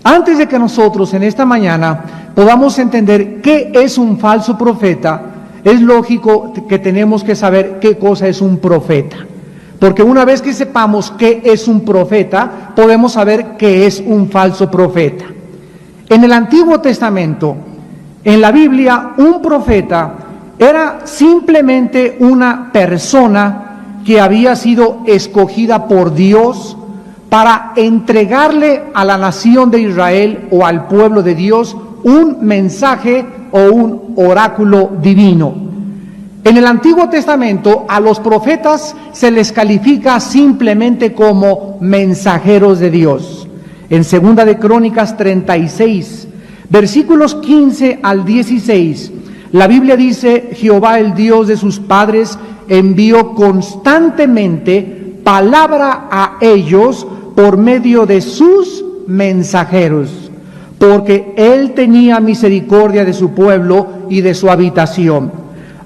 Antes de que nosotros en esta mañana podamos entender qué es un falso profeta, es lógico que tenemos que saber qué cosa es un profeta. Porque una vez que sepamos qué es un profeta, podemos saber qué es un falso profeta. En el Antiguo Testamento, en la Biblia, un profeta era simplemente una persona que había sido escogida por Dios para entregarle a la nación de Israel o al pueblo de Dios un mensaje o un oráculo divino. En el Antiguo Testamento a los profetas se les califica simplemente como mensajeros de Dios. En 2 de Crónicas 36, versículos 15 al 16, la Biblia dice: Jehová, el Dios de sus padres, envió constantemente palabra a ellos por medio de sus mensajeros, porque él tenía misericordia de su pueblo y de su habitación.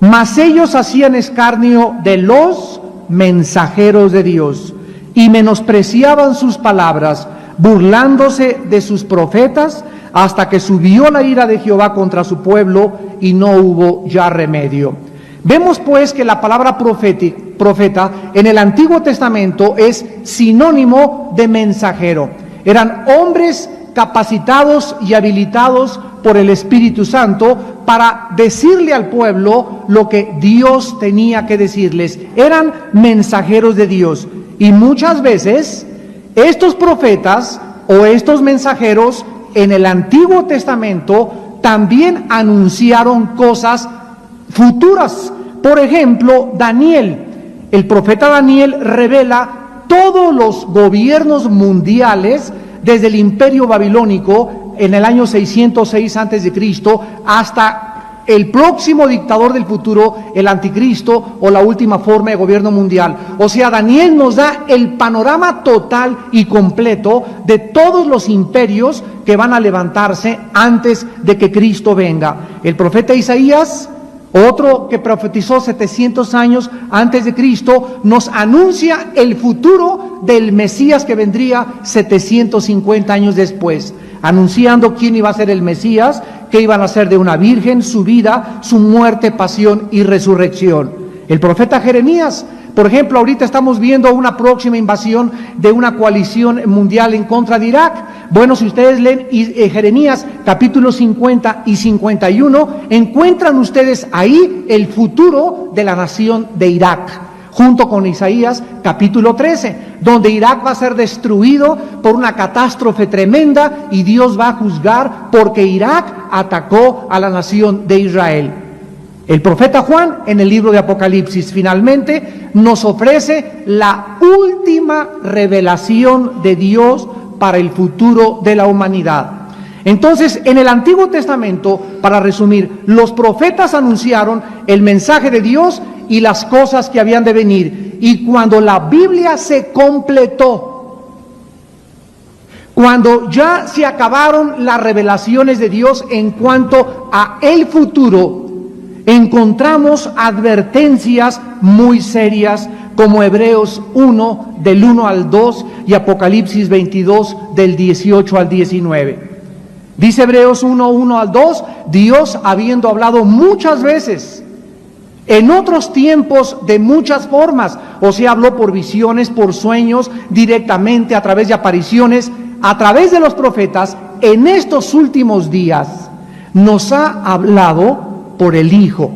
Mas ellos hacían escarnio de los mensajeros de Dios y menospreciaban sus palabras, burlándose de sus profetas, hasta que subió la ira de Jehová contra su pueblo y no hubo ya remedio. Vemos pues que la palabra profeta en el Antiguo Testamento es sinónimo de mensajero. Eran hombres capacitados y habilitados por el Espíritu Santo para decirle al pueblo lo que Dios tenía que decirles. Eran mensajeros de Dios. Y muchas veces estos profetas o estos mensajeros en el Antiguo Testamento también anunciaron cosas futuras. Por ejemplo, Daniel, el profeta Daniel revela todos los gobiernos mundiales desde el Imperio Babilónico en el año 606 a.C. hasta el próximo dictador del futuro, el anticristo o la última forma de gobierno mundial. O sea, Daniel nos da el panorama total y completo de todos los imperios que van a levantarse antes de que Cristo venga. El profeta Isaías, otro que profetizó 700 años antes de Cristo, nos anuncia el futuro del Mesías que vendría 750 años después, anunciando quién iba a ser el Mesías, que iban a ser de una virgen, su vida, su muerte, pasión y resurrección. El profeta Jeremías, por ejemplo, ahorita estamos viendo una próxima invasión de una coalición mundial en contra de Irak. Bueno, si ustedes leen Jeremías capítulos 50 y 51, encuentran ustedes ahí el futuro de la nación de Irak, junto con Isaías capítulo 13, donde Irak va a ser destruido por una catástrofe tremenda y Dios va a juzgar porque Irak atacó a la nación de Israel. El profeta Juan, en el libro de Apocalipsis, finalmente nos ofrece la última revelación de Dios para el futuro de la humanidad. Entonces, en el Antiguo Testamento, para resumir, los profetas anunciaron el mensaje de Dios y las cosas que habían de venir. Y cuando la Biblia se completó, cuando ya se acabaron las revelaciones de Dios en cuanto a el futuro, encontramos advertencias muy serias como Hebreos 1 del 1 al 2 y Apocalipsis 22 del 18 al 19. Dice Hebreos 1 al 2, Dios, habiendo hablado muchas veces en otros tiempos de muchas formas, o sea, habló por visiones, por sueños, directamente a través de apariciones, a través de los profetas, en estos últimos días nos ha hablado por el Hijo.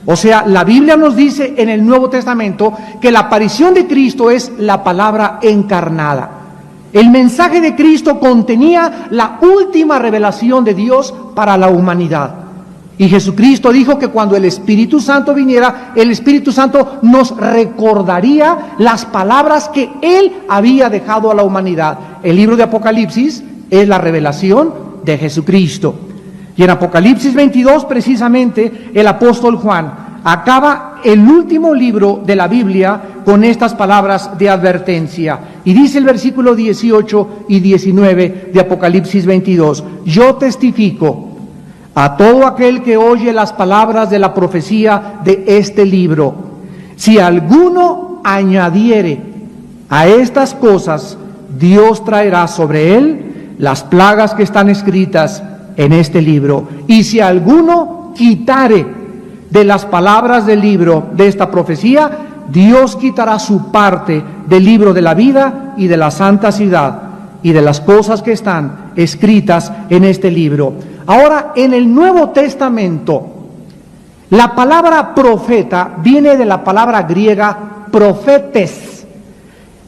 O sea, la Biblia nos dice en el Nuevo Testamento que la aparición de Cristo es la palabra encarnada. El mensaje de Cristo contenía la última revelación de Dios para la humanidad. Y Jesucristo dijo que cuando el Espíritu Santo viniera, el Espíritu Santo nos recordaría las palabras que Él había dejado a la humanidad. El libro de Apocalipsis es la revelación de Jesucristo. Y en Apocalipsis 22, precisamente, el apóstol Juan acaba el último libro de la Biblia con estas palabras de advertencia. Y dice el versículo 18 y 19 de Apocalipsis 22, yo testifico a todo aquel que oye las palabras de la profecía de este libro. Si alguno añadiere a estas cosas, Dios traerá sobre él las plagas que están escritas en este libro. Y si alguno quitare de las palabras del libro de esta profecía, Dios quitará su parte del libro de la vida y de la santa ciudad y de las cosas que están escritas en este libro. Ahora, en el Nuevo Testamento, la palabra profeta viene de la palabra griega profetes,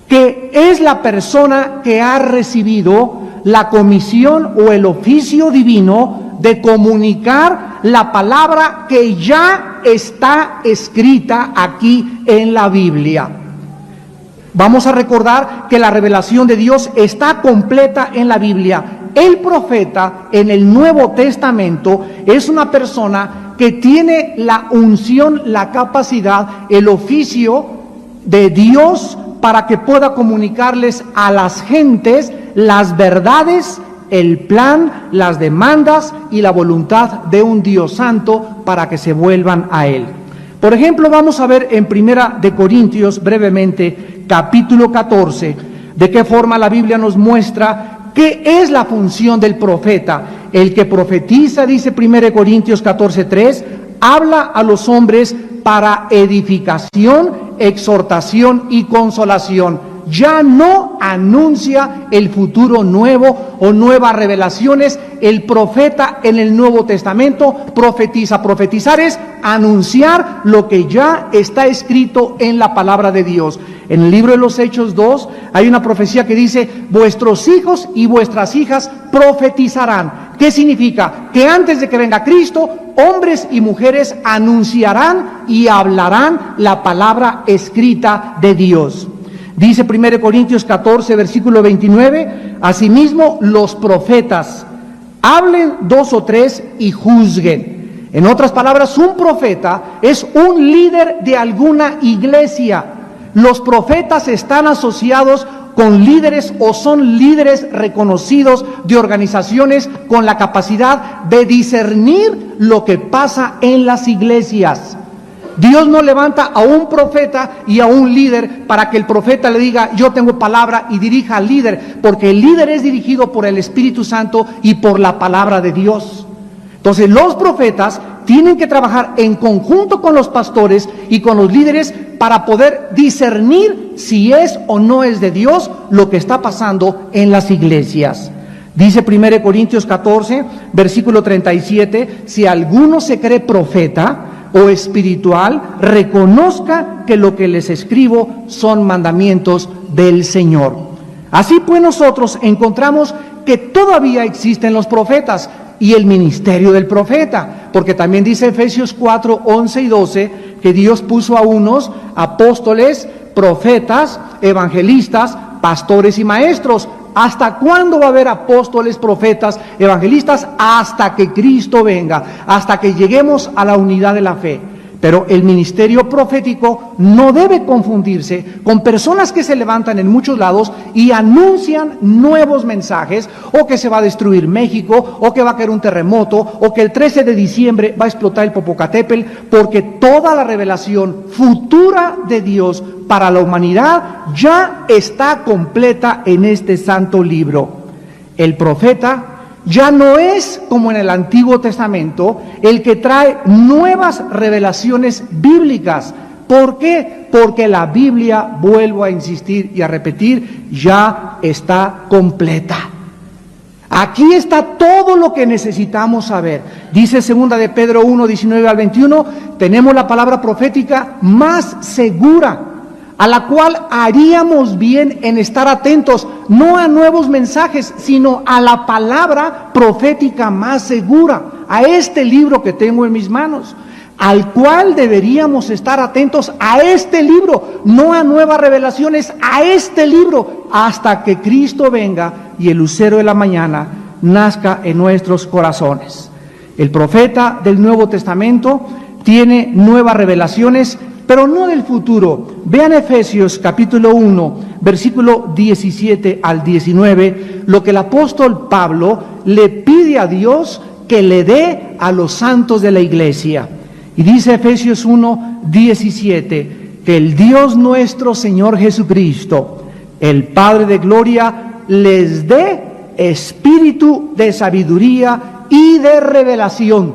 que es la persona que ha recibido la comisión o el oficio divino de comunicar la palabra que ya está escrita aquí en la Biblia. Vamos a recordar que la revelación de Dios está completa en la Biblia. El profeta en el Nuevo Testamento es una persona que tiene la unción, la capacidad, el oficio de Dios para que pueda comunicarles a las gentes las verdades, el plan, las demandas y la voluntad de un Dios santo para que se vuelvan a Él. Por ejemplo, vamos a ver en Primera de Corintios brevemente, capítulo 14, de qué forma la Biblia nos muestra qué es la función del profeta. El que profetiza, dice 1 Corintios 14:3, habla a los hombres para edificación, exhortación y consolación. Ya no anuncia el futuro nuevo o nuevas revelaciones. El profeta en el Nuevo Testamento profetiza. Profetizar es anunciar lo que ya está escrito en la palabra de Dios. En el libro de los Hechos 2 hay una profecía que dice: vuestros hijos y vuestras hijas profetizarán. ¿Qué significa? Que antes de que venga Cristo, hombres y mujeres anunciarán y hablarán la palabra escrita de Dios. Dice 1 Corintios 14, versículo 29, asimismo los profetas hablen 2 o 3 y juzguen. En otras palabras, un profeta es un líder de alguna iglesia. Los profetas están asociados con líderes o son líderes reconocidos de organizaciones con la capacidad de discernir lo que pasa en las iglesias. Dios no levanta a un profeta y a un líder para que el profeta le diga: yo tengo palabra, y dirija al líder, porque el líder es dirigido por el Espíritu Santo y por la palabra de Dios. Entonces los profetas tienen que trabajar en conjunto con los pastores y con los líderes para poder discernir si es o no es de Dios lo que está pasando en las iglesias. Dice 1 Corintios 14, versículo 37, si alguno se cree profeta o espiritual, reconozca que lo que les escribo son mandamientos del Señor. Así pues, nosotros encontramos que todavía existen los profetas y el ministerio del profeta, porque también dice Efesios 4, 11 y 12 que Dios puso a unos apóstoles, profetas, evangelistas, pastores y maestros. ¿Hasta cuándo va a haber apóstoles, profetas, evangelistas? Hasta que Cristo venga, hasta que lleguemos a la unidad de la fe. Pero el ministerio profético no debe confundirse con personas que se levantan en muchos lados y anuncian nuevos mensajes, o que se va a destruir México, o que va a caer un terremoto, o que el 13 de diciembre va a explotar el Popocatépetl, porque toda la revelación futura de Dios para la humanidad ya está completa en este santo libro. El profeta ya no es como en el Antiguo Testamento el que trae nuevas revelaciones bíblicas. ¿Por qué? Porque la Biblia, vuelvo a insistir y a repetir, ya está completa. Aquí está todo lo que necesitamos saber. Dice 2 de Pedro 1, 19 al 21, tenemos la palabra profética más segura, a la cual haríamos bien en estar atentos, no a nuevos mensajes, sino a la palabra profética más segura, a este libro que tengo en mis manos, al cual deberíamos estar atentos, a este libro, no a nuevas revelaciones, a este libro, hasta que Cristo venga y el lucero de la mañana nazca en nuestros corazones. El profeta del Nuevo Testamento tiene nuevas revelaciones, pero no del futuro. Vean Efesios capítulo 1, versículo 17 al 19, lo que el apóstol Pablo le pide a Dios que le dé a los santos de la iglesia. Y dice Efesios 1, 17, que el Dios nuestro Señor Jesucristo, el Padre de gloria, les dé espíritu de sabiduría y de revelación.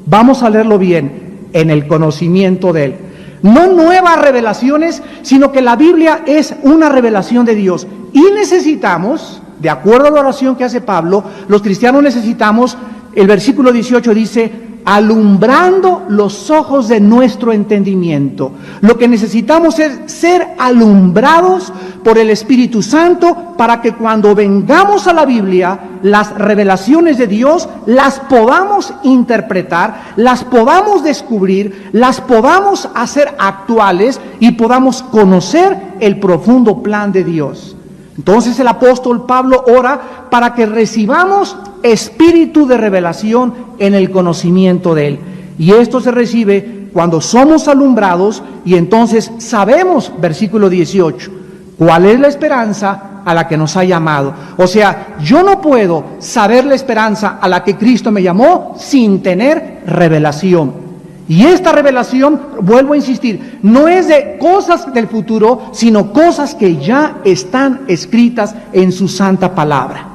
Vamos a leerlo bien, en el conocimiento de Él. No nuevas revelaciones, sino que la Biblia es una revelación de Dios. Y necesitamos, de acuerdo a la oración que hace Pablo, los cristianos necesitamos, el versículo 18 dice, alumbrando los ojos de nuestro entendimiento. Lo que necesitamos es ser alumbrados por el Espíritu Santo para que cuando vengamos a la Biblia, las revelaciones de Dios las podamos interpretar, las podamos descubrir, las podamos hacer actuales y podamos conocer el profundo plan de Dios. Entonces el apóstol Pablo ora para que recibamos espíritu de revelación en el conocimiento de Él. Y esto se recibe cuando somos alumbrados y entonces sabemos, versículo 18, cuál es la esperanza a la que nos ha llamado. O sea, yo no puedo saber la esperanza a la que Cristo me llamó sin tener revelación. Y esta revelación, vuelvo a insistir, no es de cosas del futuro, sino cosas que ya están escritas en su santa palabra.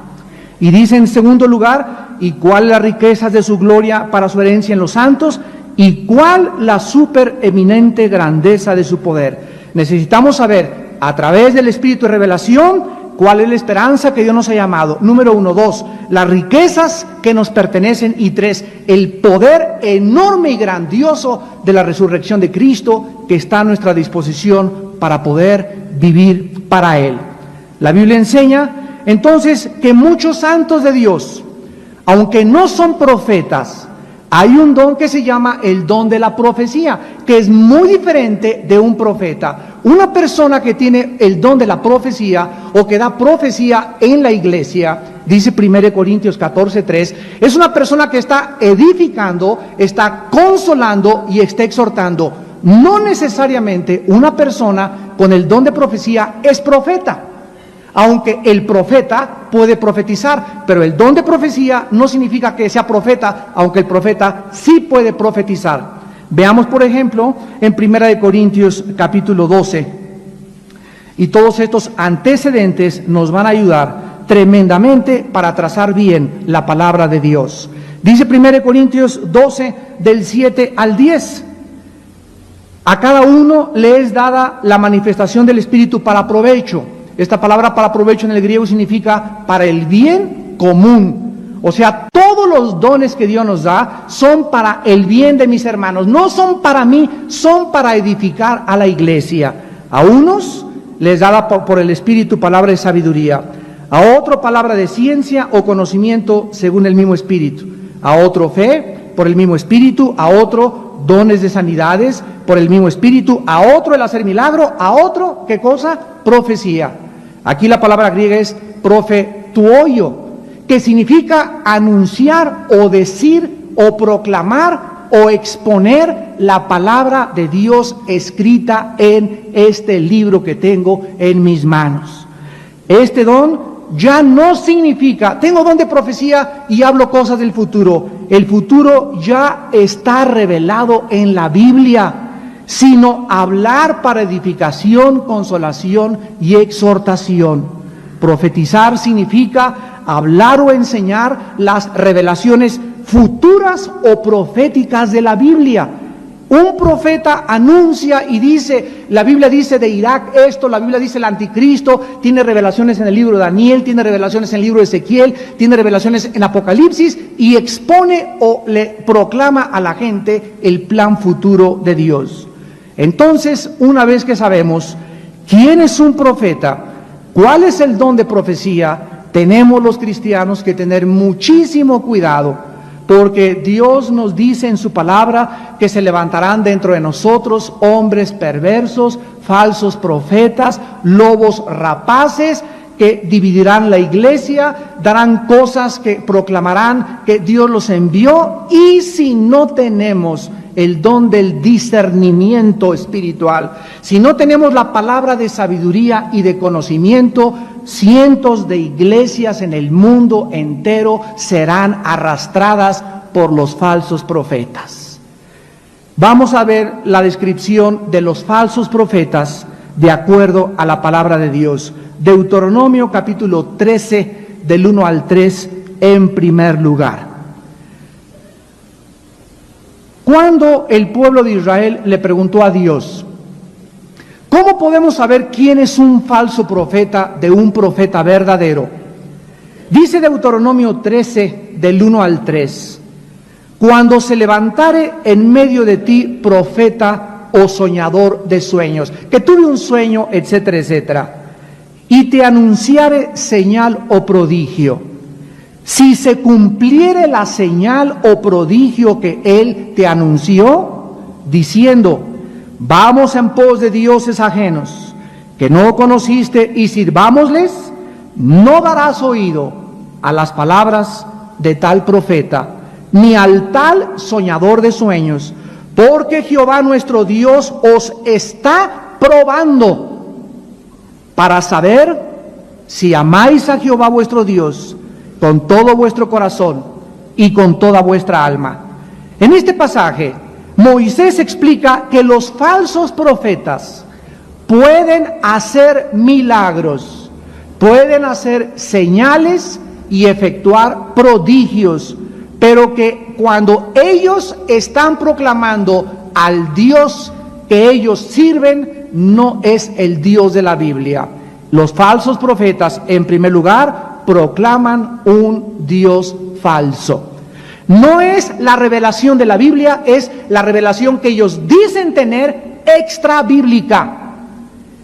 Y dice en segundo lugar, ¿y cuál las riquezas de su gloria para su herencia en los santos? ¿Y cuál la supereminente grandeza de su poder? Necesitamos saber, a través del Espíritu de revelación, ¿cuál es la esperanza que Dios nos ha llamado? Número 1, 2, las riquezas que nos pertenecen. Y 3, el poder enorme y grandioso de la resurrección de Cristo que está a nuestra disposición para poder vivir para Él. La Biblia enseña entonces que muchos santos de Dios, aunque no son profetas, hay un don que se llama el don de la profecía, que es muy diferente de un profeta. Una persona que tiene el don de la profecía o que da profecía en la iglesia, dice 1 Corintios 14:3, es una persona que está edificando, está consolando y está exhortando. No necesariamente una persona con el don de profecía es profeta, aunque el profeta puede profetizar, pero el don de profecía no significa que sea profeta, aunque el profeta sí puede profetizar. Veamos, por ejemplo, en 1 Corintios capítulo 12, y todos estos antecedentes nos van a ayudar tremendamente para trazar bien la palabra de Dios. Dice 1 Corintios 12, del 7 al 10, a cada uno le es dada la manifestación del Espíritu para provecho. Esta palabra para provecho en el griego significa para el bien común. O sea, todos los dones que Dios nos da son para el bien de mis hermanos. No son para mí, son para edificar a la iglesia. A unos les da por el Espíritu palabra de sabiduría. A otro palabra de ciencia o conocimiento según el mismo Espíritu. A otro fe por el mismo Espíritu. A otro dones de sanidades por el mismo Espíritu. A otro el hacer milagro. A otro, ¿qué cosa? Profecía. Aquí la palabra griega es profetuoio, que significa anunciar o decir o proclamar o exponer la palabra de Dios escrita en este libro que tengo en mis manos. Este don ya no significa, tengo don de profecía y hablo cosas del futuro. El futuro ya está revelado en la Biblia, sino hablar para edificación, consolación y exhortación. Profetizar significa hablar o enseñar las revelaciones futuras o proféticas de la Biblia. Un profeta anuncia y dice, la Biblia dice de Irak esto, la Biblia dice el anticristo, tiene revelaciones en el libro de Daniel, tiene revelaciones en el libro de Ezequiel, tiene revelaciones en Apocalipsis y expone o le proclama a la gente el plan futuro de Dios. Entonces, una vez que sabemos quién es un profeta, cuál es el don de profecía, tenemos los cristianos que tener muchísimo cuidado, porque Dios nos dice en su palabra que se levantarán dentro de nosotros hombres perversos, falsos profetas, lobos rapaces, que dividirán la iglesia, darán cosas que proclamarán que Dios los envió, y si no tenemos el don del discernimiento espiritual, si no tenemos la palabra de sabiduría y de conocimiento, cientos de iglesias en el mundo entero serán arrastradas por los falsos profetas. Vamos a ver la descripción de los falsos profetas de acuerdo a la palabra de Dios. Deuteronomio capítulo 13, del 1 al 3 en primer lugar. Cuando el pueblo de Israel le preguntó a Dios, ¿cómo podemos saber quién es un falso profeta de un profeta verdadero? Dice Deuteronomio 13, del 1 al 3, cuando se levantare en medio de ti profeta o soñador de sueños, que tuve un sueño, etcétera, etcétera, y te anunciare señal o prodigio, si se cumpliere la señal o prodigio que él te anunció, diciendo, vamos en pos de dioses ajenos, que no conociste, y sirvámosles, no darás oído a las palabras de tal profeta, ni al tal soñador de sueños, porque Jehová nuestro Dios os está probando para saber si amáis a Jehová vuestro Dios con todo vuestro corazón y con toda vuestra alma. En este pasaje, Moisés explica que los falsos profetas pueden hacer milagros, pueden hacer señales y efectuar prodigios, pero que cuando ellos están proclamando al Dios que ellos sirven, no es el Dios de la Biblia. Los falsos profetas, en primer lugar, proclaman un Dios falso. No es la revelación de la Biblia, es la revelación que ellos dicen tener extra bíblica.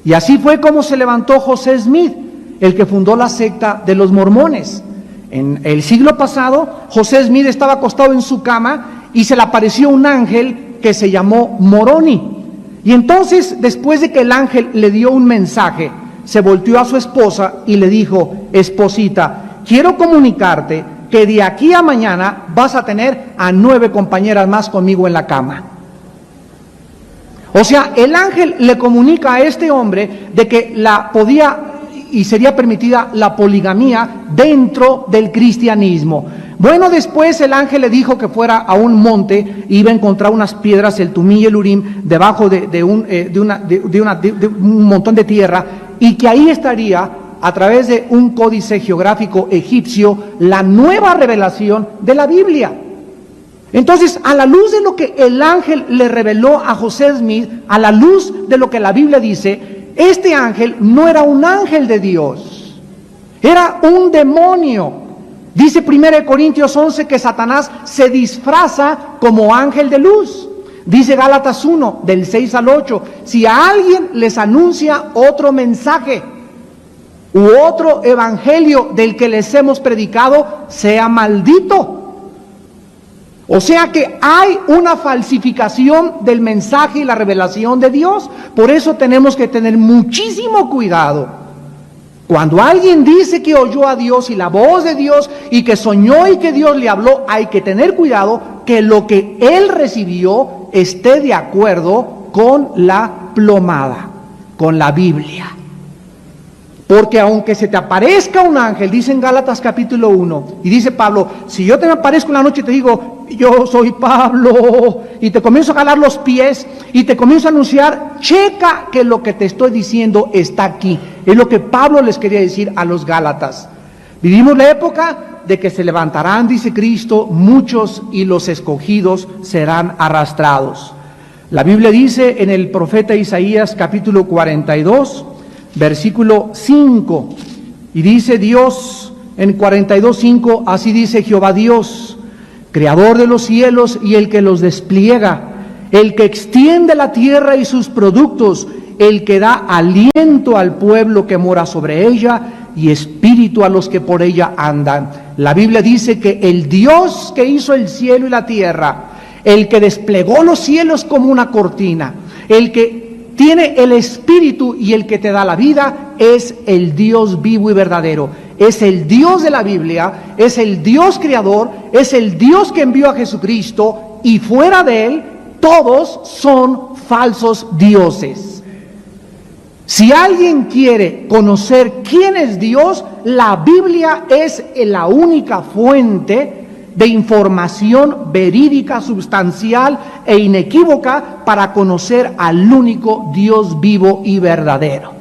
Y así fue como se levantó José Smith, el que fundó la secta de los mormones. En el siglo pasado, José Smith estaba acostado en su cama y se le apareció un ángel que se llamó Moroni. Y entonces, después de que el ángel le dio un mensaje, se volteó a su esposa y le dijo, esposita, quiero comunicarte que de aquí a mañana vas a tener a 9 compañeras más conmigo en la cama. O sea, el ángel le comunica a este hombre de que podía y sería permitida la poligamía dentro del cristianismo. Bueno, después el ángel le dijo que fuera a un monte, iba a encontrar unas piedras, el Tumí y el Urim, debajo de un montón de tierra, y que ahí estaría, a través de un códice geográfico egipcio, la nueva revelación de la Biblia. Entonces, a la luz de lo que el ángel le reveló a José Smith, a la luz de lo que la Biblia dice, este ángel no era un ángel de Dios, era un demonio. Dice 1 Corintios 11 que Satanás se disfraza como ángel de luz. Dice Gálatas 1, del 6 al 8, si a alguien les anuncia otro mensaje u otro evangelio del que les hemos predicado, sea maldito. O sea que hay una falsificación del mensaje y la revelación de Dios. Por eso tenemos que tener muchísimo cuidado. Cuando alguien dice que oyó a Dios y la voz de Dios y que soñó y que Dios le habló, hay que tener cuidado que lo que él recibió esté de acuerdo con la plomada, con la Biblia. Porque aunque se te aparezca un ángel, dice en Gálatas capítulo 1, y dice Pablo, si yo te me aparezco en la noche y te digo, yo soy Pablo, y te comienzo a jalar los pies, y te comienzo a anunciar, checa que lo que te estoy diciendo está aquí. Es lo que Pablo les quería decir a los Gálatas. Vivimos la época de que se levantarán, dice Cristo, muchos, y los escogidos serán arrastrados. La Biblia dice en el profeta Isaías capítulo 42, versículo 5, y dice Dios en 42:5, así dice Jehová Dios, creador de los cielos y el que los despliega, el que extiende la tierra y sus productos, el que da aliento al pueblo que mora sobre ella y espíritu a los que por ella andan. La Biblia dice que el Dios que hizo el cielo y la tierra, el que desplegó los cielos como una cortina, el que tiene el espíritu y el que te da la vida, es el Dios vivo y verdadero. Es el Dios de la Biblia, es el Dios creador, es el Dios que envió a Jesucristo, y fuera de él todos son falsos dioses. Si alguien quiere conocer quién es Dios, la Biblia es la única fuente de información verídica, sustancial e inequívoca para conocer al único Dios vivo y verdadero.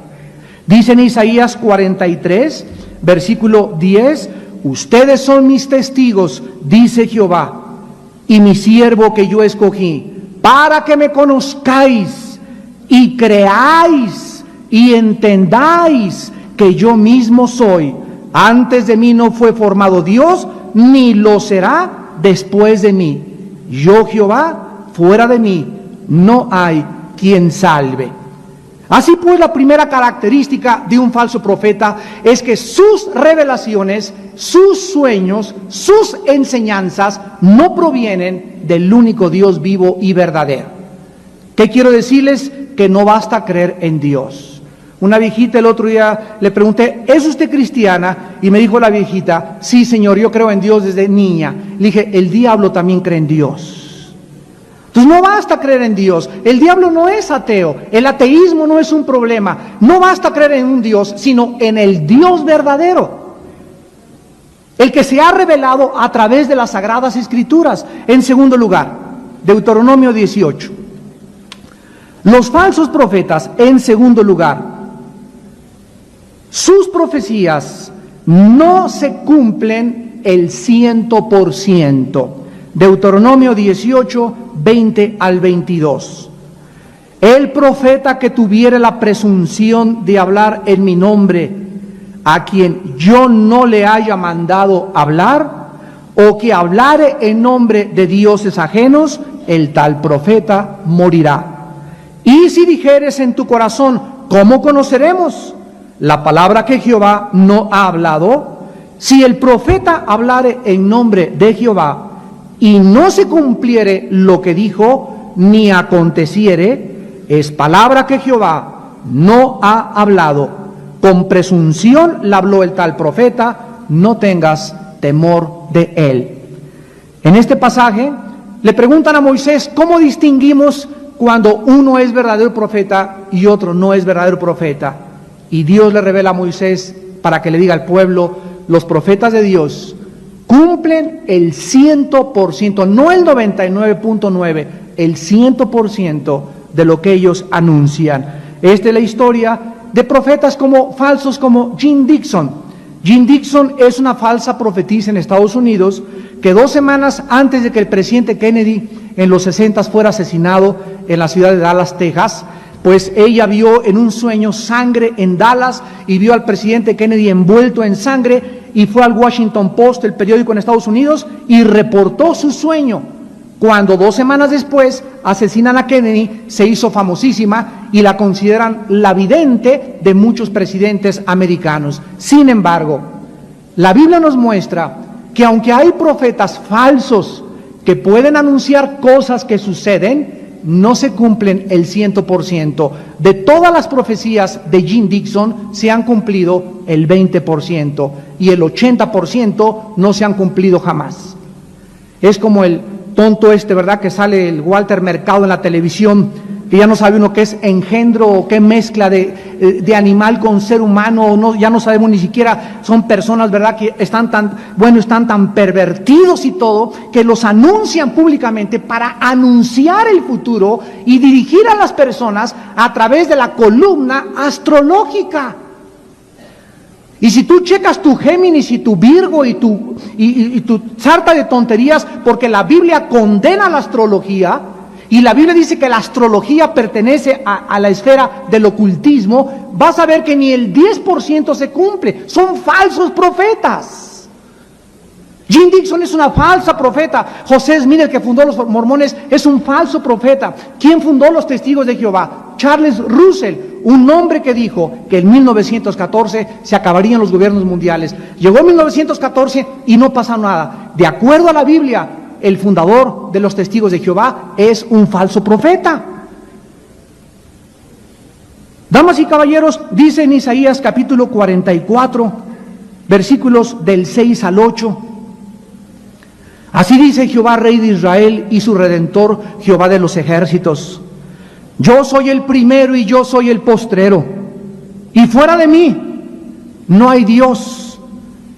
Dice en Isaías 43, versículo 10, ustedes son mis testigos, dice Jehová, y mi siervo que yo escogí, para que me conozcáis y creáis y entendáis que yo mismo soy. Antes de mí no fue formado Dios, ni lo será después de mí. Yo, Jehová, fuera de mí no hay quien salve. Así pues, la primera característica de un falso profeta es que sus revelaciones, sus sueños, sus enseñanzas no provienen del único Dios vivo y verdadero. ¿Qué quiero decirles? Que no basta creer en Dios. Una viejita el otro día le pregunté, ¿es usted cristiana? Y me dijo la viejita, sí señor, yo creo en Dios desde niña. Le dije, el diablo también cree en Dios. Entonces no basta creer en Dios, el diablo no es ateo, el ateísmo no es un problema, no basta creer en un Dios, sino en el Dios verdadero, el que se ha revelado a través de las Sagradas Escrituras. En segundo lugar, Deuteronomio 18. Los falsos profetas, en segundo lugar, sus profecías no se cumplen el 100%. Deuteronomio 18, 20 al 22. El profeta que tuviere la presunción de hablar en mi nombre, a quien yo no le haya mandado hablar, o que hablare en nombre de dioses ajenos, el tal profeta morirá. Y si dijeres en tu corazón, ¿cómo conoceremos la palabra que Jehová no ha hablado? Si el profeta hablare en nombre de Jehová, y no se cumpliere lo que dijo, ni aconteciere, es palabra que Jehová no ha hablado. Con presunción la habló el tal profeta, no tengas temor de él. En este pasaje le preguntan a Moisés, ¿cómo distinguimos cuando uno es verdadero profeta y otro no es verdadero profeta? Y Dios le revela a Moisés para que le diga al pueblo, los profetas de Dios cumplen el 100%, no el 99.9%, el 100% de lo que ellos anuncian. Esta es la historia de profetas como falsos como Jean Dixon. Jean Dixon es una falsa profetisa en Estados Unidos que 2 semanas antes de que el presidente Kennedy en los 60 fuera asesinado en la ciudad de Dallas, Texas, pues ella vio en un sueño sangre en Dallas y vio al presidente Kennedy envuelto en sangre y fue al Washington Post, el periódico en Estados Unidos, y reportó su sueño. Cuando 2 semanas después asesinan a Kennedy, se hizo famosísima y la consideran la vidente de muchos presidentes americanos. Sin embargo, la Biblia nos muestra que aunque hay profetas falsos que pueden anunciar cosas que suceden, no se cumplen el 100%. De todas las profecías de Jean Dixon se han cumplido el 20% y el 80% no se han cumplido jamás. Es como el tonto ¿verdad? Que sale el Walter Mercado en la televisión, que ya no sabe uno qué es engendro o qué mezcla de animal con ser humano, o no, ya no sabemos ni siquiera, son personas, ¿verdad? Que están tan pervertidos y todo, que los anuncian públicamente para anunciar el futuro y dirigir a las personas a través de la columna astrológica. Y si tú checas tu Géminis y tu Virgo y tu sarta de tonterías, porque la Biblia condena la astrología, y la Biblia dice que la astrología pertenece a la esfera del ocultismo, vas a ver que ni el 10% se cumple. Son falsos profetas. Jean Dixon es una falsa profeta. José Smith, el que fundó los mormones, es un falso profeta. ¿Quién fundó los Testigos de Jehová? Charles Russell, un hombre que dijo que en 1914 se acabarían los gobiernos mundiales. Llegó 1914 y no pasa nada. De acuerdo a la Biblia, el fundador de los Testigos de Jehová es un falso profeta. Damas y caballeros, dice en Isaías capítulo 44, versículos del 6 al 8, así dice Jehová, Rey de Israel y su Redentor, Jehová de los ejércitos: yo soy el primero y yo soy el postrero, y fuera de mí no hay Dios.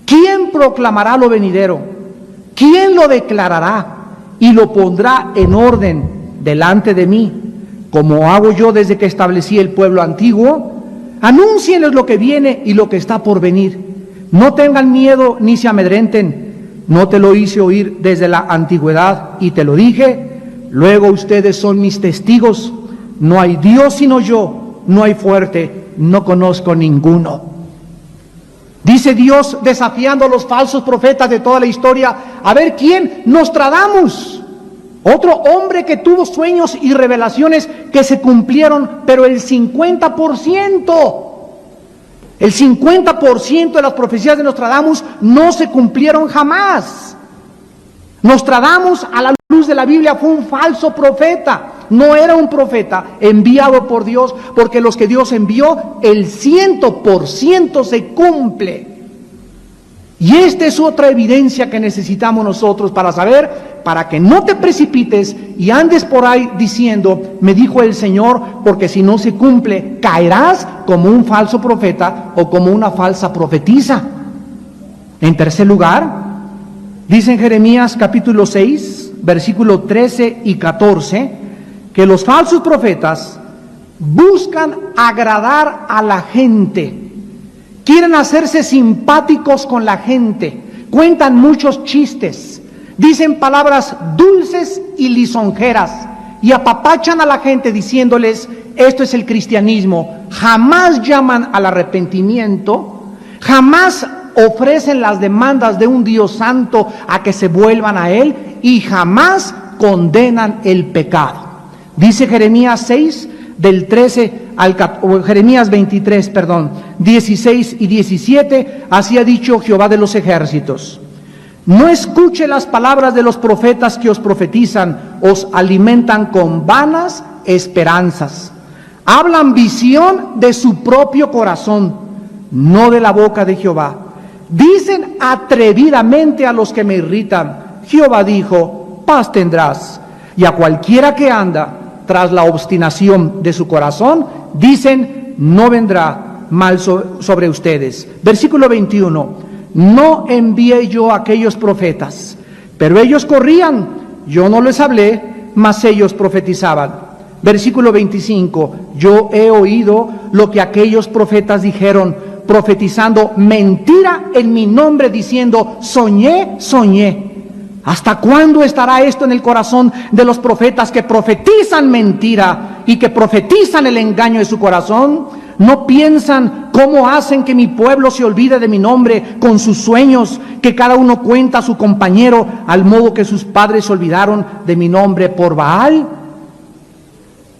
¿Quién proclamará lo venidero? ¿Quién lo declarará y lo pondrá en orden delante de mí? Como hago yo desde que establecí el pueblo antiguo, anúncienles lo que viene y lo que está por venir. No tengan miedo ni se amedrenten. No te lo hice oír desde la antigüedad y te lo dije. Luego ustedes son mis testigos. No hay Dios sino yo, no hay fuerte, no conozco ninguno. Dice Dios desafiando a los falsos profetas de toda la historia. A ver, ¿quién? Nostradamus. Otro hombre que tuvo sueños y revelaciones que se cumplieron, pero el 50%. El 50% de las profecías de Nostradamus no se cumplieron jamás. Nostradamus, a la luz de la Biblia, fue un falso profeta. No era un profeta enviado por Dios, porque los que Dios envió, el 100% se cumple. Y esta es otra evidencia que necesitamos nosotros para saber, para que no te precipites y andes por ahí diciendo, me dijo el Señor, porque si no se cumple, caerás como un falso profeta o como una falsa profetisa. En tercer lugar, dice en Jeremías capítulo 6, versículo 13 y 14, que los falsos profetas buscan agradar a la gente. Quieren hacerse simpáticos con la gente, cuentan muchos chistes, dicen palabras dulces y lisonjeras y apapachan a la gente diciéndoles, esto es el cristianismo. Jamás llaman al arrepentimiento, jamás ofrecen las demandas de un Dios santo a que se vuelvan a Él y jamás condenan el pecado. Dice Jeremías 6, del 13 al Jeremías 23, 16 y 17, así ha dicho Jehová de los ejércitos. No escuche las palabras de los profetas que os profetizan, os alimentan con vanas esperanzas. Hablan visión de su propio corazón, no de la boca de Jehová. Dicen atrevidamente a los que me irritan, Jehová dijo, paz tendrás. Y a cualquiera que anda tras la obstinación de su corazón, dicen, no vendrá mal sobre ustedes. Versículo 21, no envié yo a aquellos profetas, pero ellos corrían, yo no les hablé, mas ellos profetizaban. Versículo 25, yo he oído lo que aquellos profetas dijeron, profetizando mentira en mi nombre, diciendo, soñé, soñé. ¿Hasta cuándo estará esto en el corazón de los profetas que profetizan mentira y que profetizan el engaño de su corazón? ¿No piensan cómo hacen que mi pueblo se olvide de mi nombre con sus sueños, que cada uno cuenta a su compañero, al modo que sus padres se olvidaron de mi nombre por Baal?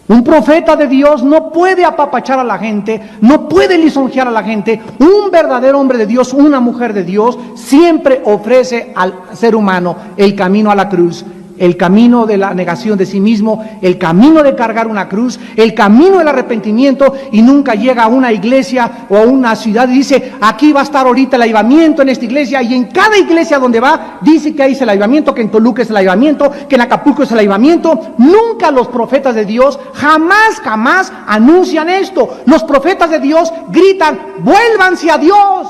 Un profeta de Dios no puede apapachar a la gente, no puede lisonjear a la gente. Un verdadero hombre de Dios, una mujer de Dios, siempre ofrece al ser humano el camino a la cruz, el camino de la negación de sí mismo, el camino de cargar una cruz, el camino del arrepentimiento, y nunca llega a una iglesia o a una ciudad y dice, aquí va a estar ahorita el avivamiento en esta iglesia, y en cada iglesia donde va, dice que ahí es el avivamiento, que en Toluca es el avivamiento, que en Acapulco es el avivamiento. Nunca los profetas de Dios, jamás anuncian esto. Los profetas de Dios gritan, vuélvanse a Dios,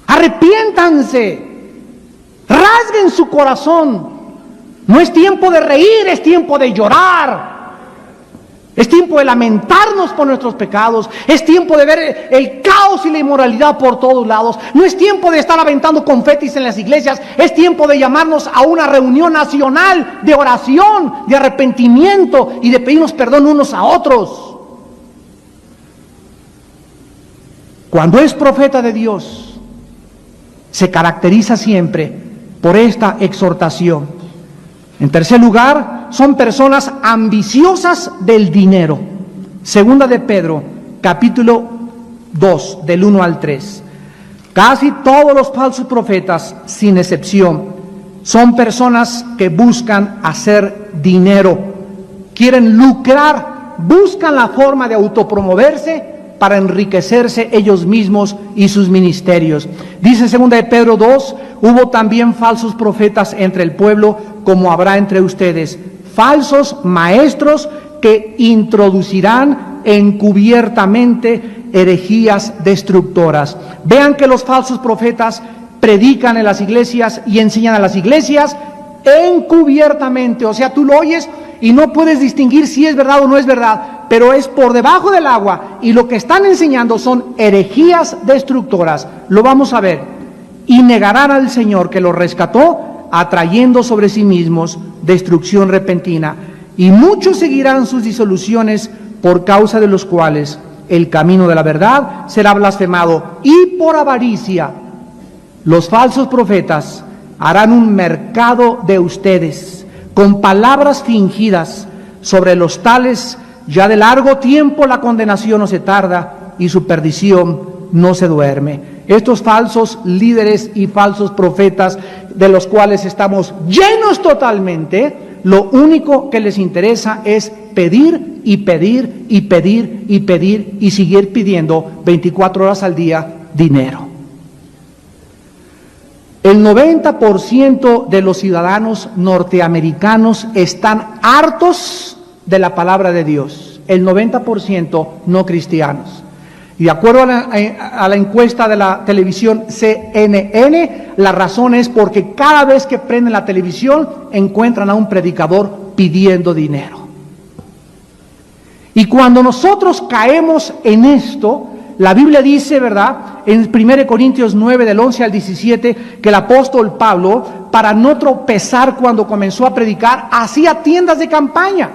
arrepiéntanse, rasguen su corazón. No es tiempo de reír, es tiempo de llorar. Es tiempo de lamentarnos por nuestros pecados. Es tiempo de ver el caos y la inmoralidad por todos lados. No es tiempo de estar aventando confetis en las iglesias. Es tiempo de llamarnos a una reunión nacional de oración, de arrepentimiento y de pedirnos perdón unos a otros. Cuando es profeta de Dios, se caracteriza siempre por esta exhortación. En tercer lugar, son personas ambiciosas del dinero. Segunda de Pedro, capítulo 2, del 1 al 3. Casi todos los falsos profetas, sin excepción, son personas que buscan hacer dinero, quieren lucrar, buscan la forma de autopromoverse para enriquecerse ellos mismos y sus ministerios. Dice segunda de Pedro 2, hubo también falsos profetas entre el pueblo, como habrá entre ustedes, falsos maestros que introducirán encubiertamente herejías destructoras. Vean que los falsos profetas predican en las iglesias y enseñan a las iglesias encubiertamente, o sea, tú lo oyes y no puedes distinguir si es verdad o no es verdad, pero es por debajo del agua, y lo que están enseñando son herejías destructoras. Lo vamos a ver. Y negarán al Señor que los rescató, atrayendo sobre sí mismos destrucción repentina. Y muchos seguirán sus disoluciones, por causa de los cuales el camino de la verdad será blasfemado. Y por avaricia, los falsos profetas harán un mercado de ustedes, con palabras fingidas. Sobre los tales, ya de largo tiempo la condenación no se tarda, y su perdición no se duerme. Estos falsos líderes y falsos profetas, de los cuales estamos llenos totalmente, lo único que les interesa es pedir y pedir y pedir y pedir y seguir pidiendo 24 horas al día dinero. El 90% de los ciudadanos norteamericanos están hartos de la palabra de Dios. El 90% no cristianos. Y de acuerdo a la encuesta de la televisión CNN, la razón es porque cada vez que prenden la televisión encuentran a un predicador pidiendo dinero. Y cuando nosotros caemos en esto, la Biblia dice, ¿verdad?, en 1 Corintios 9, del 11 al 17, que el apóstol Pablo, para no tropezar cuando comenzó a predicar, hacía tiendas de campaña.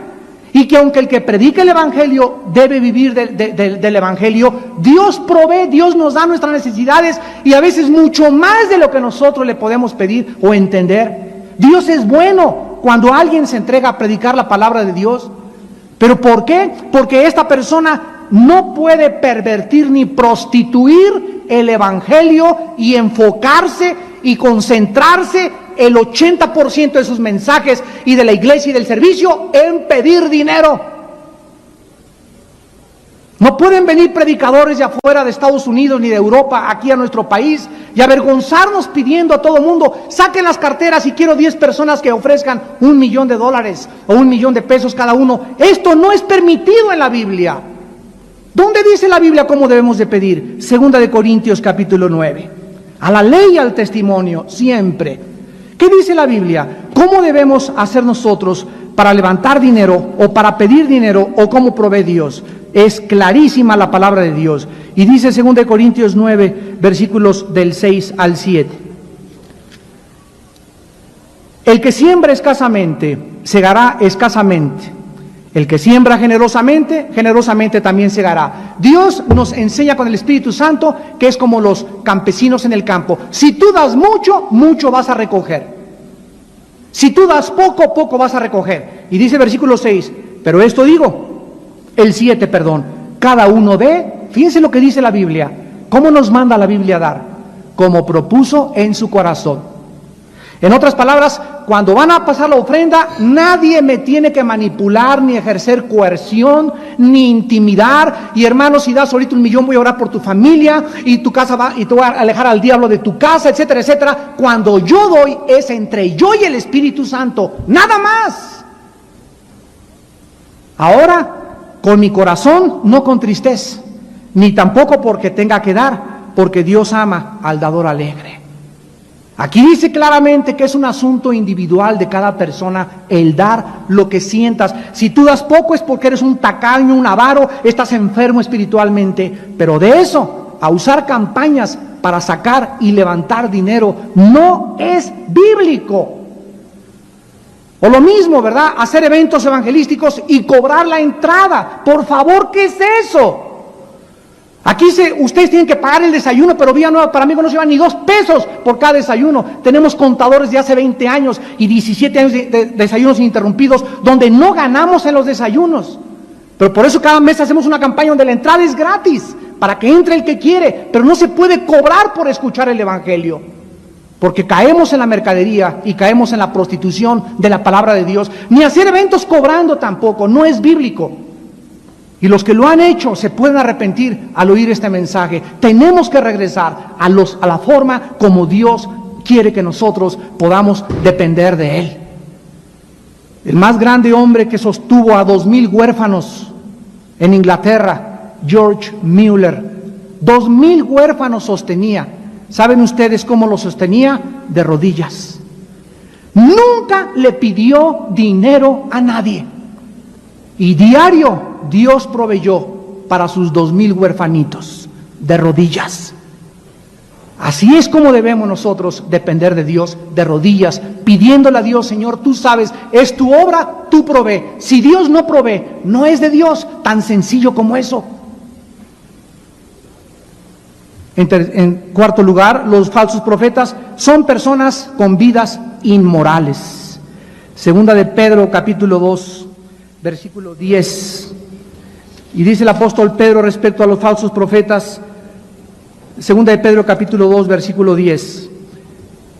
Y que aunque el que predica el Evangelio debe vivir del Evangelio, Dios provee, Dios nos da nuestras necesidades, y a veces mucho más de lo que nosotros le podemos pedir o entender. Dios es bueno cuando alguien se entrega a predicar la palabra de Dios. ¿Pero por qué? Porque esta persona no puede pervertir ni prostituir el Evangelio y enfocarse y concentrarse el 80% de sus mensajes y de la iglesia y del servicio en pedir dinero. No pueden venir predicadores de afuera de Estados Unidos ni de Europa aquí a nuestro país y avergonzarnos pidiendo a todo mundo: saquen las carteras y quiero 10 personas que ofrezcan $1,000,000 o $1,000,000 cada uno. Esto no es permitido en la Biblia. ¿Dónde dice la Biblia cómo debemos de pedir? 2 Corintios capítulo 9. A la ley y al testimonio, siempre. ¿Qué dice la Biblia? ¿Cómo debemos hacer nosotros para levantar dinero o para pedir dinero o cómo provee Dios? Es clarísima la palabra de Dios. Y dice 2 Corintios 9, versículos del 6 al 7. El que siembra escasamente, segará escasamente. El que siembra generosamente, generosamente también segará. Dios nos enseña con el Espíritu Santo que es como los campesinos en el campo. Si tú das mucho, mucho vas a recoger. Si tú das poco, poco vas a recoger. Y dice versículo 6, pero esto digo, el 7, perdón, cada uno dé, fíjense lo que dice la Biblia. ¿Cómo nos manda la Biblia a dar? Como propuso en su corazón. En otras palabras, cuando van a pasar la ofrenda, nadie me tiene que manipular, ni ejercer coerción, ni intimidar. Y hermano, si das ahorita $1,000,000, voy a orar por tu familia, y tu casa va, y te voy a alejar al diablo de tu casa, etcétera, etcétera. Cuando yo doy, es entre yo y el Espíritu Santo, nada más. Ahora, con mi corazón, no con tristeza, ni tampoco porque tenga que dar, porque Dios ama al dador alegre. Aquí dice claramente que es un asunto individual de cada persona el dar lo que sientas. Si tú das poco es porque eres un tacaño, un avaro, estás enfermo espiritualmente. Pero de eso, a usar campañas para sacar y levantar dinero, no es bíblico. O lo mismo, ¿verdad? Hacer eventos evangelísticos y cobrar la entrada. Por favor, ¿qué es eso? Aquí ustedes tienen que pagar el desayuno, pero Villanueva para mí no se llevan ni $2 por cada desayuno. Tenemos contadores de hace 20 años y 17 años de desayunos ininterrumpidos, donde no ganamos en los desayunos. Pero por eso cada mes hacemos una campaña donde la entrada es gratis, para que entre el que quiere, pero no se puede cobrar por escuchar el Evangelio. Porque caemos en la mercadería y caemos en la prostitución de la palabra de Dios. Ni hacer eventos cobrando tampoco, no es bíblico. Y los que lo han hecho se pueden arrepentir al oír este mensaje. Tenemos que regresar a la forma como Dios quiere que nosotros podamos depender de Él. El más grande hombre que sostuvo a 2,000 huérfanos en Inglaterra, George Mueller, 2,000 huérfanos sostenía. ¿Saben ustedes cómo lo sostenía? De rodillas. Nunca le pidió dinero a nadie. Y diario Dios proveyó para sus 2000 huerfanitos de rodillas. Así es como debemos nosotros depender de Dios, de rodillas, pidiéndole a Dios: Señor, tú sabes, es tu obra, tú provee. Si Dios no provee, no es de Dios, tan sencillo como eso. En cuarto lugar, los falsos profetas son personas con vidas inmorales. Segunda de Pedro, capítulo 2, versículo 10. Y dice el apóstol Pedro respecto a los falsos profetas, segunda de Pedro, capítulo 2, versículo 10.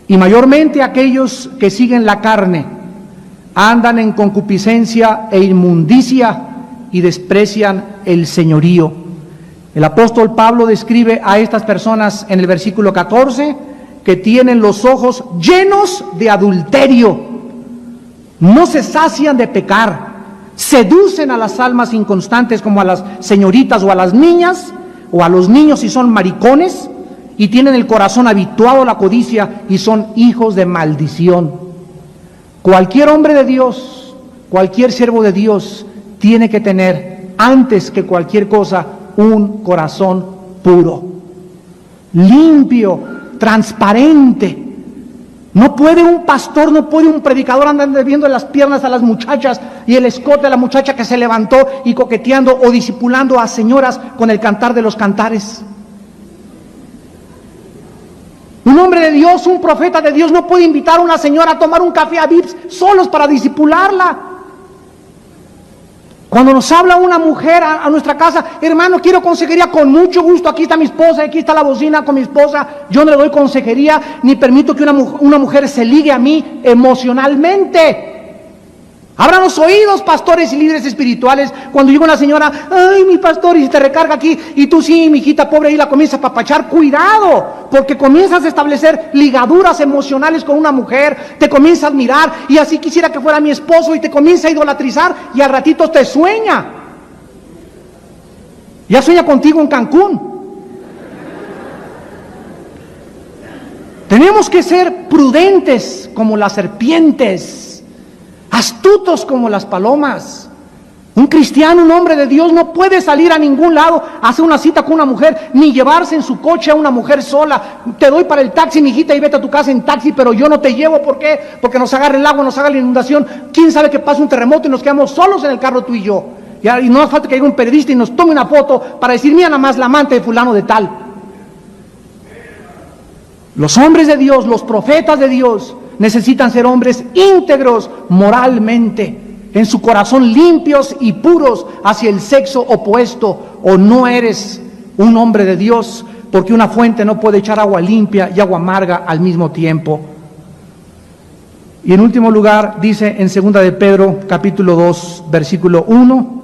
Y mayormente aquellos que siguen la carne andan en concupiscencia e inmundicia y desprecian el señorío. El apóstol Pablo describe a estas personas en el versículo 14 que tienen los ojos llenos de adulterio, no se sacian de pecar, seducen a las almas inconstantes como a las señoritas o a las niñas, o a los niños si son maricones, y tienen el corazón habituado a la codicia y son hijos de maldición. Cualquier hombre de Dios, cualquier siervo de Dios tiene que tener, antes que cualquier cosa, un corazón puro, limpio, transparente. No puede un pastor, no puede un predicador andar viendo las piernas a las muchachas y el escote a la muchacha que se levantó y coqueteando o discipulando a señoras con el cantar de los cantares. Un hombre de Dios, un profeta de Dios no puede invitar a una señora a tomar un café a Vips solos para discipularla. Cuando nos habla una mujer a nuestra casa: hermano, quiero consejería, con mucho gusto, aquí está mi esposa, aquí está la bocina con mi esposa. Yo no le doy consejería, ni permito que una mujer se ligue a mí emocionalmente. Abran los oídos, pastores y líderes espirituales, cuando llega una señora: ay, mi pastor, y te recarga aquí, y tú sí, mi hijita pobre, y la comienza a papachar. Cuidado, porque comienzas a establecer ligaduras emocionales con una mujer, te comienza a admirar, y así quisiera que fuera mi esposo, y te comienza a idolatrizar, y al ratito te sueña. Ya sueña contigo en Cancún. Tenemos que ser prudentes como las serpientes, astutos como las palomas. Un cristiano, un hombre de Dios, no puede salir a ningún lado a hacer una cita con una mujer, ni llevarse en su coche a una mujer sola. Te doy para el taxi, mijita, y vete a tu casa en taxi, pero yo no te llevo. ¿Por qué? Porque nos agarra el agua, nos agarra la inundación. ¿Quién sabe que pasa un terremoto y nos quedamos solos en el carro, tú y yo? Y no hace falta que llegue un periodista y nos tome una foto para decir: mira nada más la amante de fulano de tal. Los hombres de Dios, los profetas de Dios, necesitan ser hombres íntegros moralmente, en su corazón limpios y puros hacia el sexo opuesto, o no eres un hombre de Dios, porque una fuente no puede echar agua limpia y agua amarga al mismo tiempo. Y en último lugar, dice en 2 de Pedro, capítulo 2, versículo 1,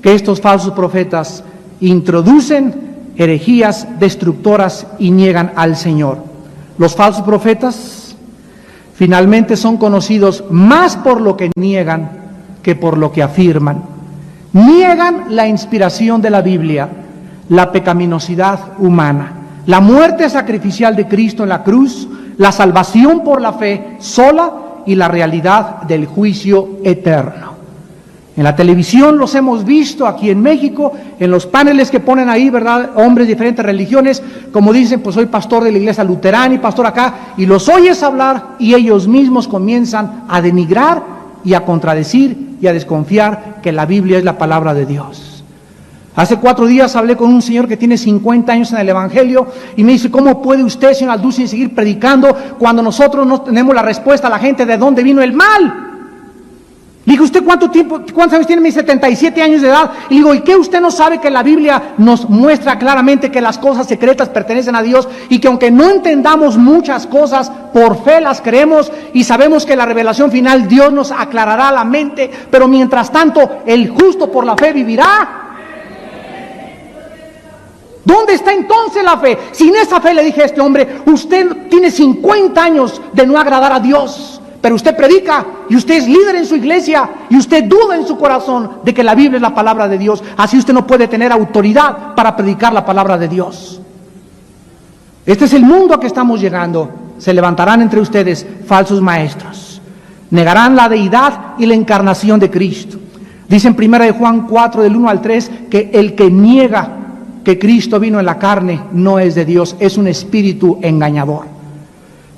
que estos falsos profetas introducen herejías destructoras y niegan al Señor. Los falsos profetas finalmente son conocidos más por lo que niegan que por lo que afirman. Niegan la inspiración de la Biblia, la pecaminosidad humana, la muerte sacrificial de Cristo en la cruz, la salvación por la fe sola y la realidad del juicio eterno. En la televisión los hemos visto aquí en México, en los paneles que ponen ahí, ¿verdad? Hombres de diferentes religiones, como dicen: pues soy pastor de la iglesia luterana y pastor acá, y los oyes hablar y ellos mismos comienzan a denigrar y a contradecir y a desconfiar que la Biblia es la palabra de Dios. Hace 4 días hablé con un señor que tiene 50 años en el Evangelio y me dice: ¿cómo puede usted, señor Alducin, seguir predicando cuando nosotros no tenemos la respuesta a la gente de dónde vino el mal? Le digo: ¿usted cuántos años tiene? Me dice: 77 años de edad. Y le digo: ¿y qué usted no sabe que la Biblia nos muestra claramente que las cosas secretas pertenecen a Dios y que aunque no entendamos muchas cosas, por fe las creemos y sabemos que la revelación final Dios nos aclarará la mente, pero mientras tanto el justo por la fe vivirá? ¿Dónde está entonces la fe? Sin esa fe, le dije a este hombre, usted tiene 50 años de no agradar a Dios. Pero usted predica y usted es líder en su iglesia y usted duda en su corazón de que la Biblia es la palabra de Dios. Así usted no puede tener autoridad para predicar la palabra de Dios. Este es el mundo a que estamos llegando. Se levantarán entre ustedes falsos maestros. Negarán la deidad y la encarnación de Cristo. Dice en 1 Juan 4, del 1 al 3, que el que niega que Cristo vino en la carne no es de Dios, es un espíritu engañador.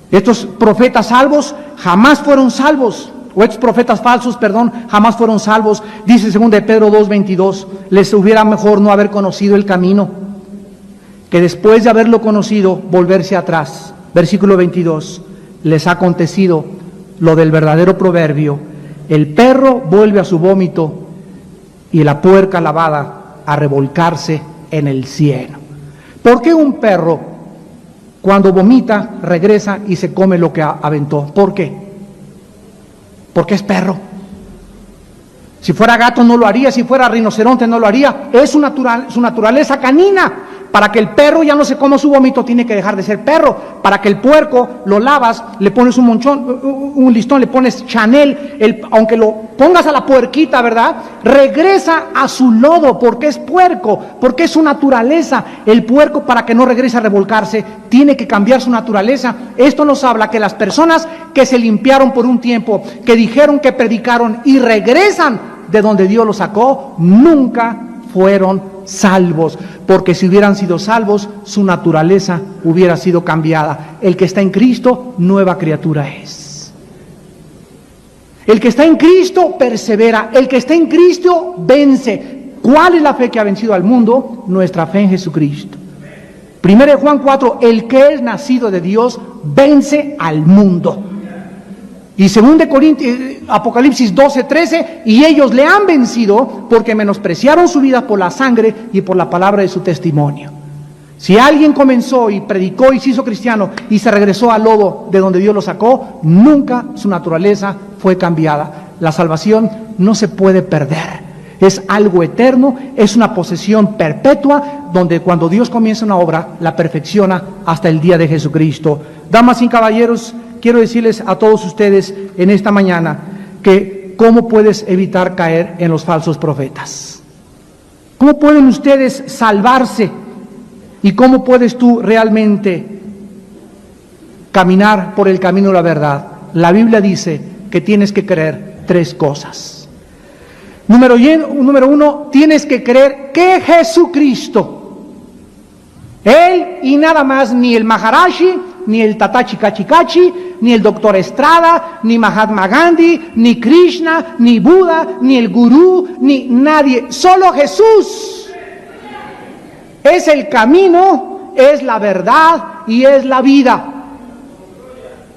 Estos profetas salvos jamás fueron salvos, o estos profetas falsos, perdón, jamás fueron salvos. Dice 2 de Pedro 2:22, les hubiera mejor no haber conocido el camino, que después de haberlo conocido, volverse atrás. Versículo 22, les ha acontecido lo del verdadero proverbio: el perro vuelve a su vómito y la puerca lavada a revolcarse en el cieno. ¿Por qué un perro, cuando vomita, regresa y se come lo que aventó? ¿Por qué? Porque es perro. Si fuera gato no lo haría, si fuera rinoceronte no lo haría. Es su naturaleza canina. Para que el perro ya no se coma su vómito, tiene que dejar de ser perro. Para que el puerco lo lavas, le pones un listón, le pones Chanel, aunque lo pongas a la puerquita, ¿verdad? Regresa a su lodo, porque es puerco, porque es su naturaleza. El puerco, para que no regrese a revolcarse, tiene que cambiar su naturaleza. Esto nos habla que las personas que se limpiaron por un tiempo, que dijeron, que predicaron y regresan de donde Dios los sacó, nunca fueron salvos, porque si hubieran sido salvos, su naturaleza hubiera sido cambiada. El que está en Cristo, nueva criatura es. El que está en Cristo persevera, el que está en Cristo vence. ¿Cuál es la fe que ha vencido al mundo? Nuestra fe en Jesucristo. 1 Juan 4, el que es nacido de Dios vence al mundo. Y 2 Apocalipsis 12:13, y ellos le han vencido porque menospreciaron su vida por la sangre y por la palabra de su testimonio. Si alguien comenzó y predicó y se hizo cristiano y se regresó al lodo de donde Dios lo sacó, nunca su naturaleza fue cambiada. La salvación no se puede perder. Es algo eterno, es una posesión perpetua, donde cuando Dios comienza una obra, la perfecciona hasta el día de Jesucristo. Damas y caballeros, quiero decirles a todos ustedes en esta mañana que cómo puedes evitar caer en los falsos profetas. ¿Cómo pueden ustedes salvarse? ¿Y cómo puedes tú realmente caminar por el camino de la verdad? La Biblia dice que tienes que creer 3 cosas. Número 1, tienes que creer que Jesucristo, Él y nada más, ni el Maharaji, ni el Tatachi Kachi, ni el Doctor Estrada, ni Mahatma Gandhi, ni Krishna, ni Buda, ni el Gurú, ni nadie, solo Jesús. Es el camino, es la verdad y es la vida.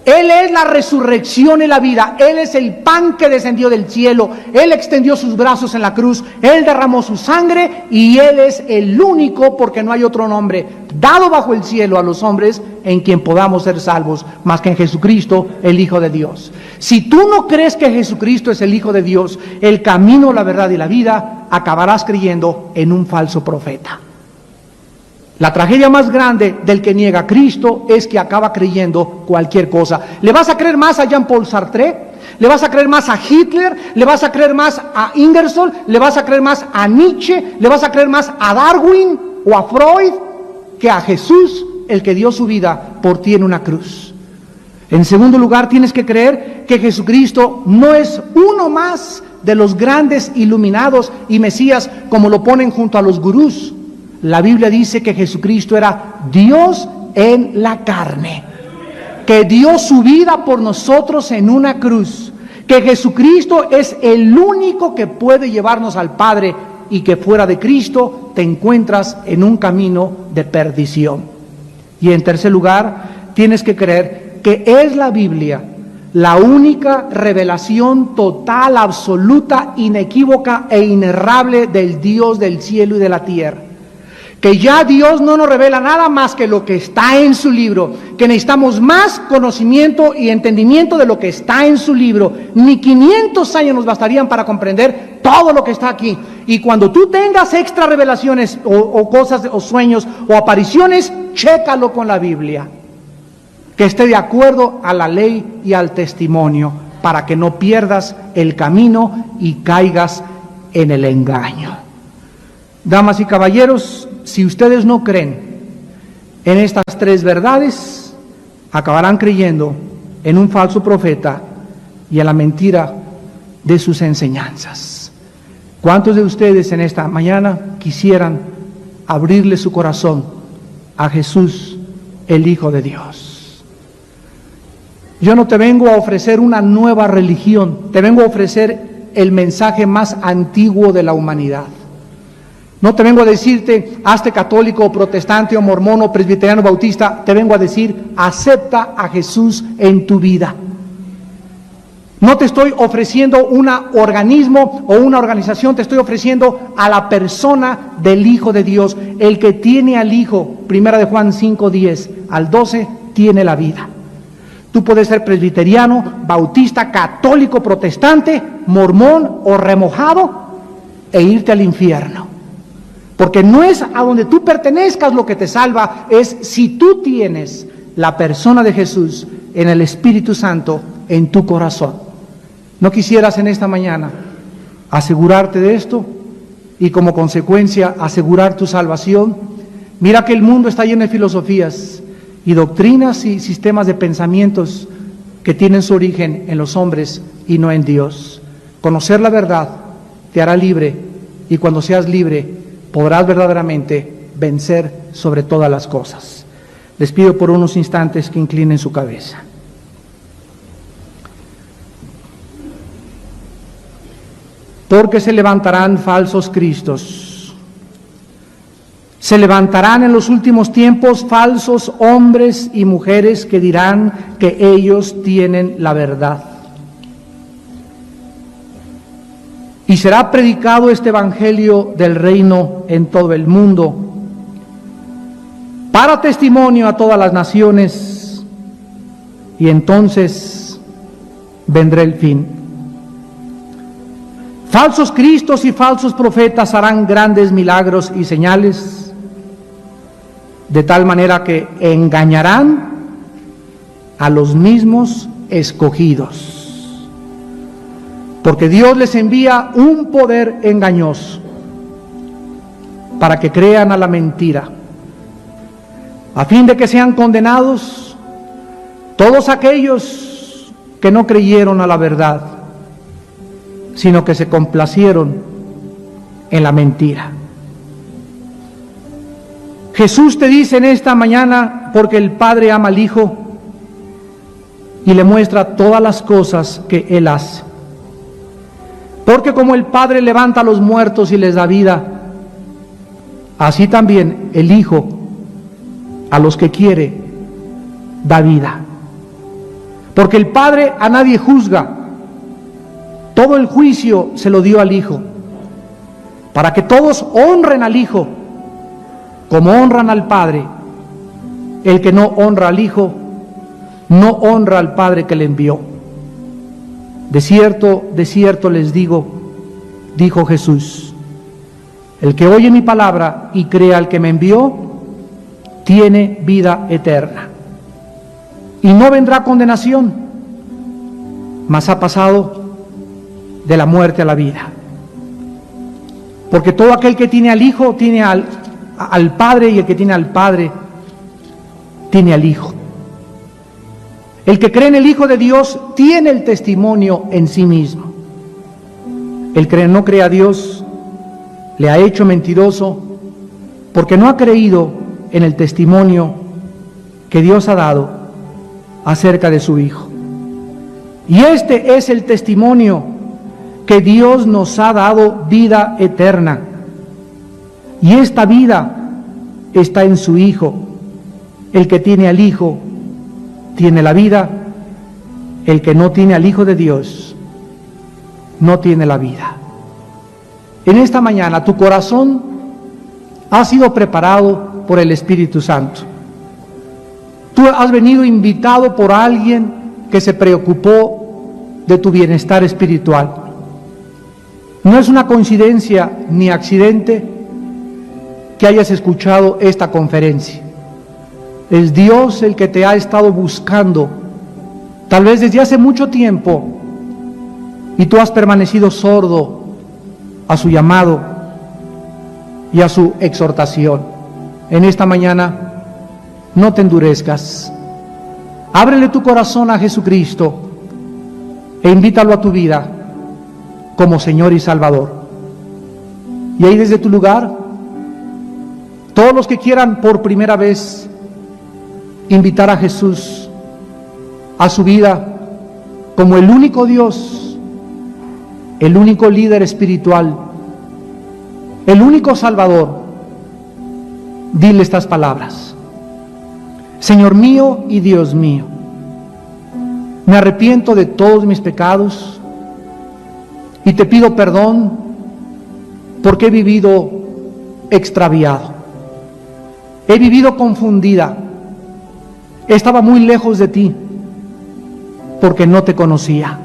Él es la resurrección y la vida. Él es el pan que descendió del cielo. Él extendió sus brazos en la cruz. Él derramó su sangre y Él es el único, porque no hay otro nombre dado bajo el cielo a los hombres en quien podamos ser salvos, más que en Jesucristo, el Hijo de Dios. Si tú no crees que Jesucristo es el Hijo de Dios, el camino, la verdad y la vida, acabarás creyendo en un falso profeta. La tragedia más grande del que niega a Cristo es que acaba creyendo cualquier cosa. ¿Le vas a creer más a Jean-Paul Sartre? ¿Le vas a creer más a Hitler? ¿Le vas a creer más a Ingersoll? ¿Le vas a creer más a Nietzsche? ¿Le vas a creer más a Darwin o a Freud que a Jesús, el que dio su vida por ti en una cruz? En segundo lugar, tienes que creer que Jesucristo no es uno más de los grandes iluminados y Mesías, como lo ponen junto a los gurús. La Biblia dice que Jesucristo era Dios en la carne, que dio su vida por nosotros en una cruz, que Jesucristo es el único que puede llevarnos al Padre y que fuera de Cristo te encuentras en un camino de perdición. Y en tercer lugar, tienes que creer que es la Biblia la única revelación total, absoluta, inequívoca e inerrable del Dios del cielo y de la tierra. Que ya Dios no nos revela nada más que lo que está en su libro, que necesitamos más conocimiento y entendimiento de lo que está en su libro. Ni 500 años nos bastarían para comprender todo lo que está aquí. Y cuando tú tengas extra revelaciones o cosas o sueños o apariciones, chécalo con la Biblia, que esté de acuerdo a la ley y al testimonio, para que no pierdas el camino y caigas en el engaño. Damas y caballeros, si ustedes no creen en estas 3 verdades, acabarán creyendo en un falso profeta y en la mentira de sus enseñanzas. ¿Cuántos de ustedes en esta mañana quisieran abrirle su corazón a Jesús, el Hijo de Dios? Yo no te vengo a ofrecer una nueva religión, te vengo a ofrecer el mensaje más antiguo de la humanidad. No te vengo a decirte, hazte católico, o protestante, o mormón, o presbiteriano, bautista. Te vengo a decir, acepta a Jesús en tu vida. No te estoy ofreciendo un organismo o una organización, te estoy ofreciendo a la persona del Hijo de Dios. El que tiene al Hijo, 1 de Juan 5:10 al 12, tiene la vida. Tú puedes ser presbiteriano, bautista, católico, protestante, mormón o remojado e irte al infierno. Porque no es a donde tú pertenezcas lo que te salva, es si tú tienes la persona de Jesús en el Espíritu Santo en tu corazón. ¿No quisieras en esta mañana asegurarte de esto y como consecuencia asegurar tu salvación? Mira que el mundo está lleno de filosofías y doctrinas y sistemas de pensamientos que tienen su origen en los hombres y no en Dios. Conocer la verdad te hará libre, y cuando seas libre podrás verdaderamente vencer sobre todas las cosas. Les pido por unos instantes que inclinen su cabeza. Porque se levantarán falsos cristos. Se levantarán en los últimos tiempos falsos hombres y mujeres que dirán que ellos tienen la verdad. Y será predicado este evangelio del reino en todo el mundo, para testimonio a todas las naciones, y entonces vendrá el fin. Falsos cristos y falsos profetas harán grandes milagros y señales, de tal manera que engañarán a los mismos escogidos. Porque Dios les envía un poder engañoso para que crean a la mentira, a fin de que sean condenados todos aquellos que no creyeron a la verdad, sino que se complacieron en la mentira. Jesús te dice en esta mañana, porque el Padre ama al Hijo y le muestra todas las cosas que Él hace. Porque como el Padre levanta a los muertos y les da vida, así también el Hijo a los que quiere da vida. Porque el Padre a nadie juzga, todo el juicio se lo dio al Hijo, para que todos honren al Hijo como honran al Padre. El que no honra al Hijo, no honra al Padre que le envió. De cierto les digo, dijo Jesús, el que oye mi palabra y crea al que me envió, tiene vida eterna. Y no vendrá condenación, mas ha pasado de la muerte a la vida. Porque todo aquel que tiene al Hijo, tiene al Padre, y el que tiene al Padre, tiene al Hijo. El que cree en el Hijo de Dios tiene el testimonio en sí mismo. El que no cree a Dios le ha hecho mentiroso, porque no ha creído en el testimonio que Dios ha dado acerca de su Hijo. Y este es el testimonio, que Dios nos ha dado vida eterna. Y esta vida está en su Hijo. El que tiene al Hijo tiene la vida, el que no tiene al Hijo de Dios no tiene la vida. En esta mañana tu corazón ha sido preparado por el Espíritu Santo. Tú has venido invitado por alguien que se preocupó de tu bienestar espiritual. No es una coincidencia ni accidente que hayas escuchado esta conferencia. Es Dios el que te ha estado buscando, tal vez desde hace mucho tiempo, y tú has permanecido sordo a su llamado y a su exhortación. En esta mañana, no te endurezcas. Ábrele tu corazón a Jesucristo e invítalo a tu vida como Señor y Salvador. Y ahí desde tu lugar, todos los que quieran por primera vez invitar a Jesús a su vida como el único Dios, el único líder espiritual, el único Salvador, dile estas palabras: Señor mío y Dios mío, me arrepiento de todos mis pecados y te pido perdón porque he vivido extraviado, he vivido confundida, estaba muy lejos de ti porque no te conocía.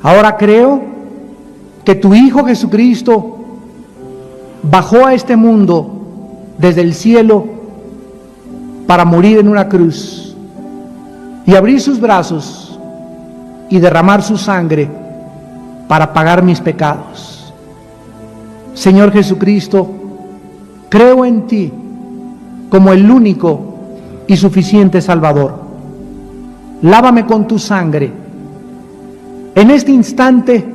Ahora creo que tu Hijo Jesucristo bajó a este mundo desde el cielo para morir en una cruz y abrir sus brazos y derramar su sangre para pagar mis pecados. Señor Jesucristo, creo en ti como el único y suficiente Salvador. Lávame con tu sangre. En este instante